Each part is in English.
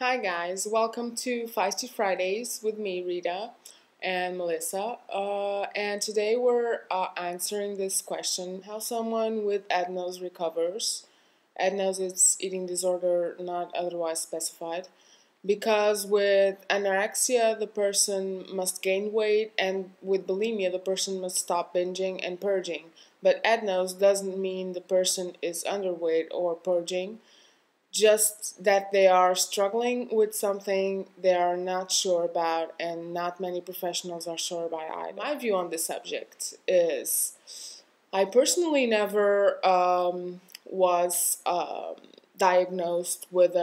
Hi guys, welcome to Feisty Fridays with me, Rita, and Melissa. And today we're answering this question: how someone with EDNOS recovers. EDNOS is eating disorder not otherwise specified. Because with anorexia, the person must gain weight, and with bulimia, the person must stop binging and purging. But EDNOS doesn't mean the person is underweight or purging, just that they are struggling with something they are not sure about, and not many professionals are sure about either. My view on this subject is I personally never was diagnosed with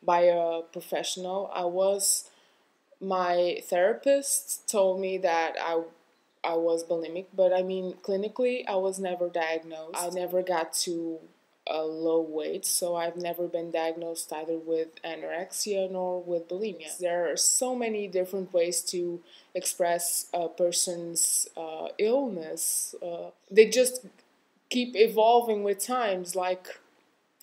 by a professional. My therapist told me that I was bulimic, but I mean, clinically, I was never diagnosed. I never got to a low weight, so I've never been diagnosed either with anorexia nor with bulimia. There are so many different ways to express a person's illness. They just keep evolving with times. Like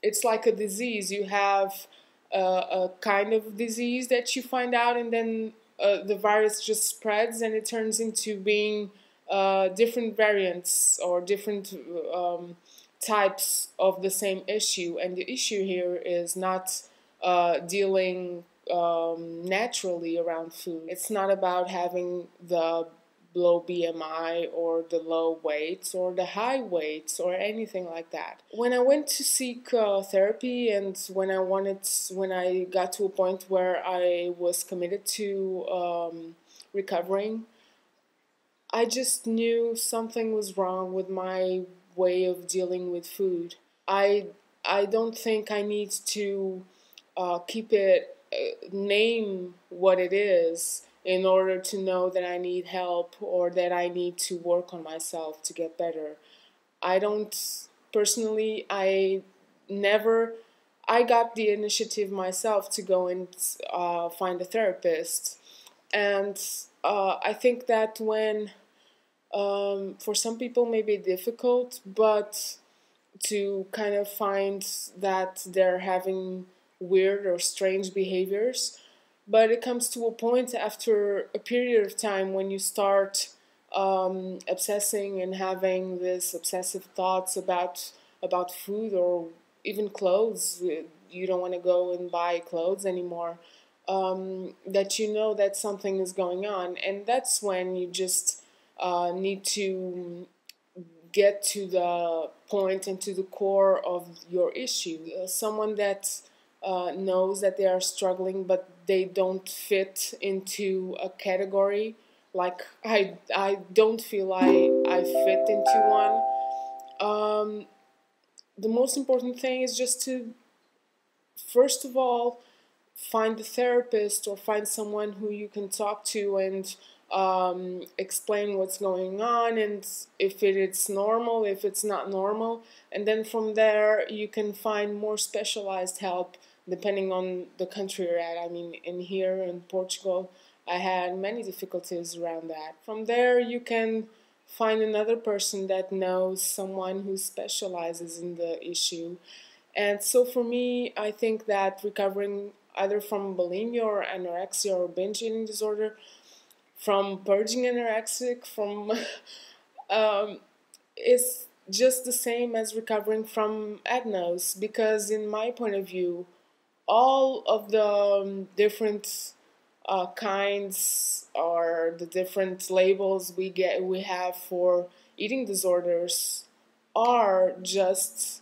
it's like a disease. You have a kind of disease that you find out, and then the virus just spreads, and it turns into being different variants or different types of the same issue. And the issue here is not dealing naturally around food. It's not about having the low BMI or the low weights or the high weights or anything like that. When I went to seek therapy, and when I got to a point where I was committed to recovering, I just knew something was wrong with my way of dealing with food. I don't think I need to keep it name what it is in order to know that I need help or that I need to work on myself to get better. I don't personally. I got the initiative myself to go and find a therapist, and I think that when for some people may be difficult, but to kind of find that they're having weird or strange behaviors. But it comes to a point after a period of time when you start obsessing and having this obsessive thoughts about food or even clothes. You don't want to go and buy clothes anymore. That you know that something is going on, and that's when you just need to get to the point and to the core of your issue. Someone that knows that they are struggling, but they don't fit into a category. Like I don't feel I fit into one. The most important thing is just to, first of all, find a therapist or find someone who you can talk to and explain what's going on, and if it's normal, if it's not normal, and then from there you can find more specialized help depending on the country you're at. I mean, here in Portugal, I had many difficulties around that. From there, you can find another person that knows someone who specializes in the issue. And so for me, I think that recovering either from bulimia or anorexia or binge eating disorder, from purging anorexic, from is just the same as recovering from EDNOS, because in my point of view, all of the different kinds or the different labels we have for eating disorders are just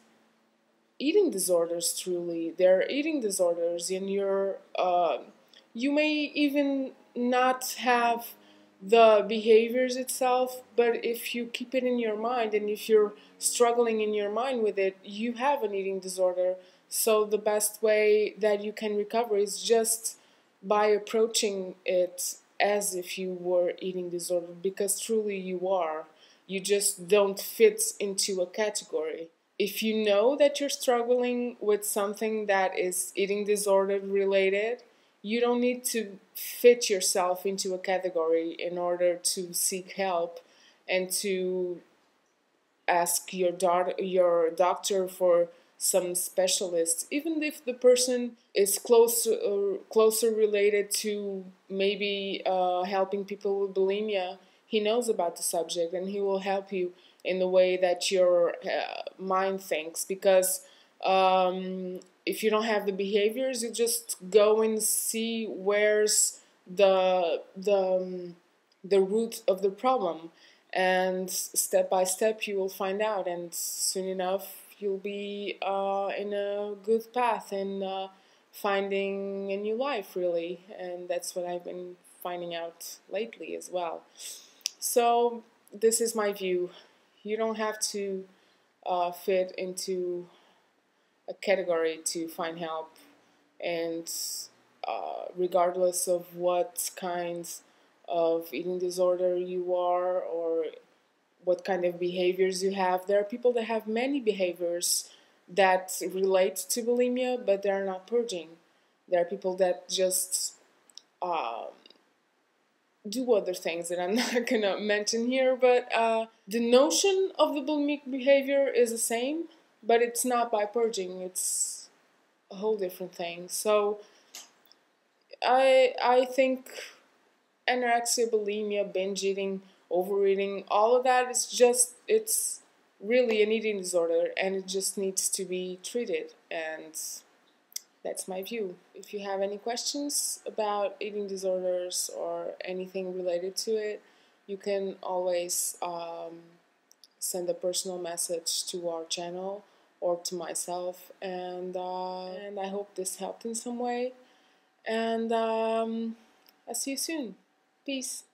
eating disorders. Truly, they're eating disorders, and you may even not have the behaviors itself, but if you keep it in your mind and if you're struggling in your mind with it, you have an eating disorder. So the best way that you can recover is just by approaching it as if you were eating disorder, because truly you are. You just don't fit into a category. If you know that you're struggling with something that is eating disorder related, you don't need to fit yourself into a category in order to seek help and to ask your doctor for some specialists, even if the person is closer related to maybe helping people with bulimia. He knows about the subject and he will help you in the way that your mind thinks, because if you don't have the behaviors, you just go and see where's the root of the problem, and step by step you will find out, and soon enough you'll be in a good path and finding a new life, really. And that's what I've been finding out lately as well. So this is my view. You don't have to fit into a category to find help, and regardless of what kinds of eating disorder you are or what kind of behaviors you have. There are people that have many behaviors that relate to bulimia, but they're not purging. There are people that just do other things that I'm not gonna mention here, but the notion of the bulimic behavior is the same, but it's not by purging. It's a whole different thing. So I think anorexia, bulimia, binge eating, overeating, all of that is just, it's really an eating disorder and it just needs to be treated. And that's my view. If you have any questions about eating disorders or anything related to it, you can always send a personal message to our channel or to myself. And I hope this helped in some way. And I'll see you soon. Peace.